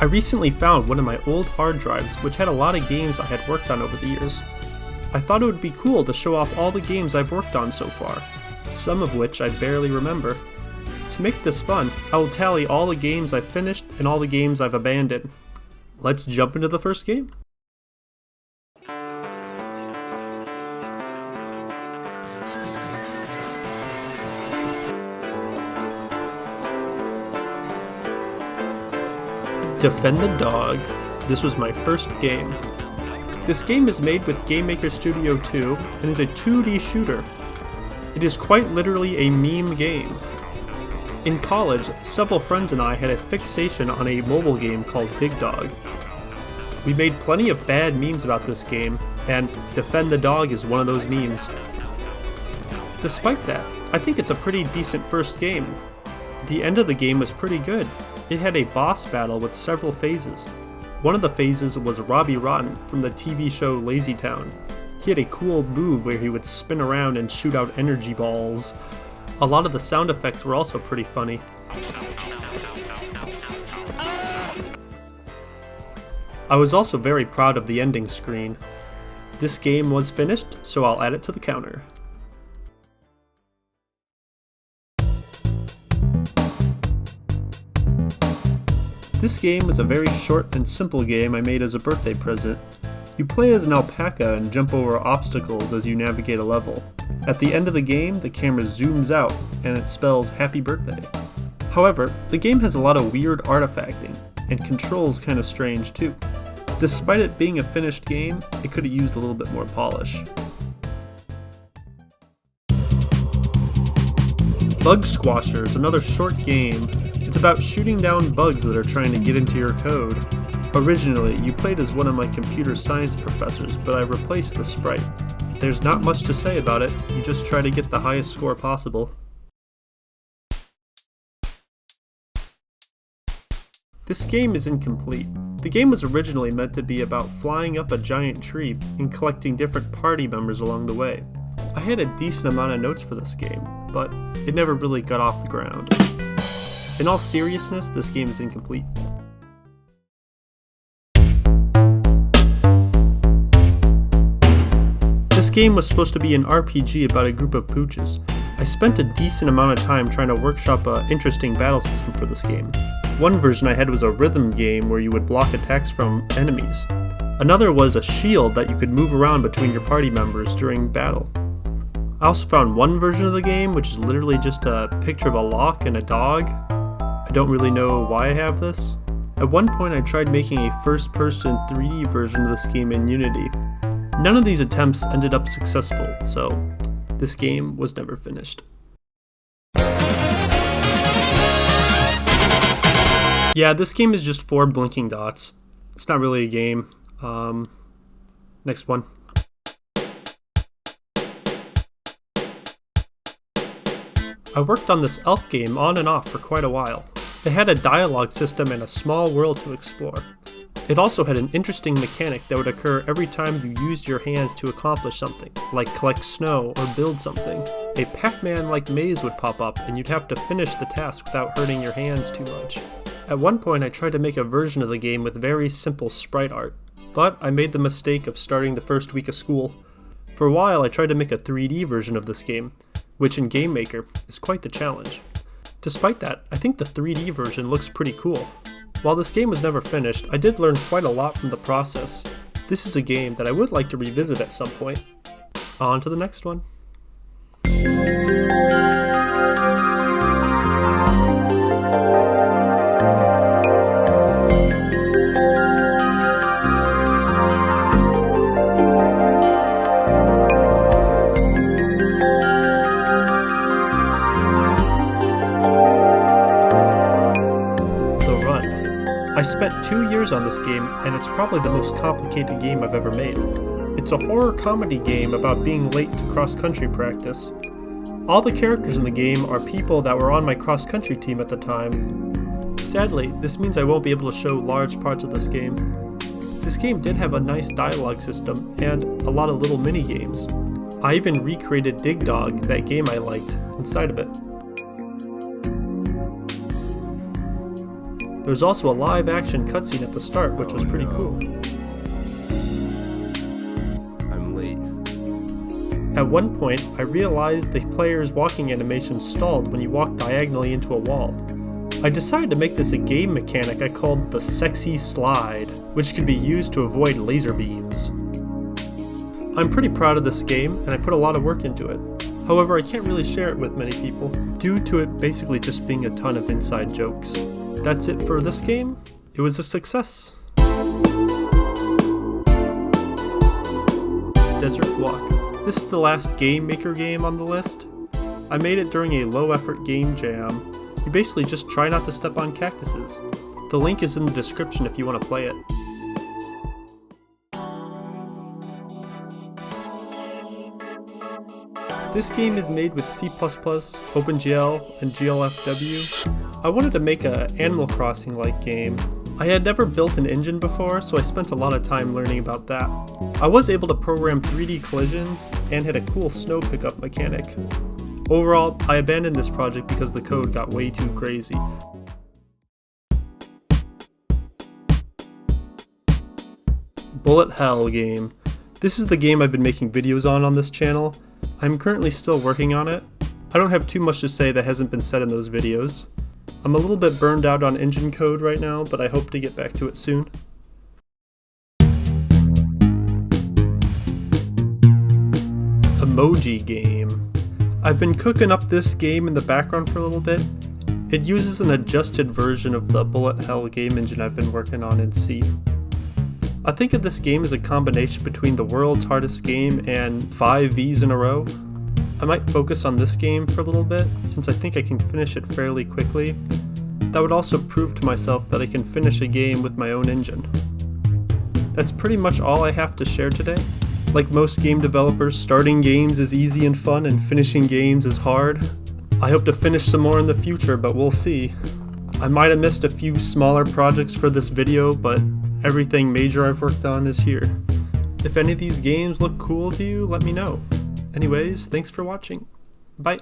I recently found one of my old hard drives which had a lot of games I had worked on over the years. I thought it would be cool to show off all the games I've worked on so far, some of which I barely remember. To make this fun, I will tally all the games I've finished and all the games I've abandoned. Let's jump into the first game. Defend the Dog. This was my first game. This game is made with Game Maker Studio 2 and is a 2D shooter. It is quite literally a meme game. In college, several friends and I had a fixation on a mobile game called Dig Dog. We made plenty of bad memes about this game, and Defend the Dog is one of those memes. Despite that, I think it's a pretty decent first game. The end of the game was pretty good. It had a boss battle with several phases. One of the phases was Robbie Rotten from the TV show Lazy Town. He had a cool move where he would spin around and shoot out energy balls. A lot of the sound effects were also pretty funny. I was also very proud of the ending screen. This game was finished, so I'll add it to the counter. This game was a very short and simple game I made as a birthday present. You play as an alpaca and jump over obstacles as you navigate a level. At the end of the game, the camera zooms out and it spells happy birthday. However, the game has a lot of weird artifacting, and controls kinda strange too. Despite it being a finished game, it could have used a little bit more polish. Bug Squasher is another short game. It's about shooting down bugs that are trying to get into your code. Originally, you played as one of my computer science professors, but I replaced the sprite. There's not much to say about it, you just try to get the highest score possible. This game is incomplete. The game was originally meant to be about flying up a giant tree and collecting different party members along the way. I had a decent amount of notes for this game, but it never really got off the ground. In all seriousness, this game is incomplete. This game was supposed to be an RPG about a group of pooches. I spent a decent amount of time trying to workshop an interesting battle system for this game. One version I had was a rhythm game where you would block attacks from enemies. Another was a shield that you could move around between your party members during battle. I also found one version of the game which is literally just a picture of a lock and a dog. I don't really know why I have this. At one point I tried making a first-person 3D version of this game in Unity. None of these attempts ended up successful, so this game was never finished. Yeah, this game is just 4 blinking dots. It's not really a game. Next one. I worked on this elf game on and off for quite a while. It had a dialogue system and a small world to explore. It also had an interesting mechanic that would occur every time you used your hands to accomplish something, like collect snow or build something. A Pac-Man-like maze would pop up and you'd have to finish the task without hurting your hands too much. At one point I tried to make a version of the game with very simple sprite art, but I made the mistake of starting the first week of school. For a while I tried to make a 3D version of this game, which in Game Maker is quite the challenge. Despite that, I think the 3D version looks pretty cool. While this game was never finished, I did learn quite a lot from the process. This is a game that I would like to revisit at some point. On to the next one. I spent 2 years on this game, and it's probably the most complicated game I've ever made. It's a horror comedy game about being late to cross-country practice. All the characters in the game are people that were on my cross-country team at the time. Sadly, this means I won't be able to show large parts of this game. This game did have a nice dialogue system and a lot of little mini-games. I even recreated Dig Dog, that game I liked, inside of it. There was also a live action cutscene at the start, which was pretty cool. I'm late. At one point, I realized the player's walking animation stalled when you walked diagonally into a wall. I decided to make this a game mechanic I called the Sexy Slide, which could be used to avoid laser beams. I'm pretty proud of this game, and I put a lot of work into it. However, I can't really share it with many people, due to it basically just being a ton of inside jokes. That's it for this game. It was a success. Desert Walk. This is the last Game Maker game on the list. I made it during a low-effort game jam. You basically just try not to step on cactuses. The link is in the description if you want to play it. This game is made with C++, OpenGL, and GLFW. I wanted to make an Animal Crossing-like game. I had never built an engine before, so I spent a lot of time learning about that. I was able to program 3D collisions, and had a cool snow pickup mechanic. Overall, I abandoned this project because the code got way too crazy. Bullet Hell game. This is the game I've been making videos on this channel. I'm currently still working on it. I don't have too much to say that hasn't been said in those videos. I'm a little bit burned out on engine code right now, but I hope to get back to it soon. Emoji Game. I've been cooking up this game in the background for a little bit. It uses an adjusted version of the Bullet Hell game engine I've been working on in C. I think of this game as a combination between the world's hardest game and 5 Vs in a row. I might focus on this game for a little bit, since I think I can finish it fairly quickly. That would also prove to myself that I can finish a game with my own engine. That's pretty much all I have to share today. Like most game developers, starting games is easy and fun, and finishing games is hard. I hope to finish some more in the future, but we'll see. I might have missed a few smaller projects for this video, but everything major I've worked on is here. If any of these games look cool to you, let me know. Anyways, thanks for watching. Bye.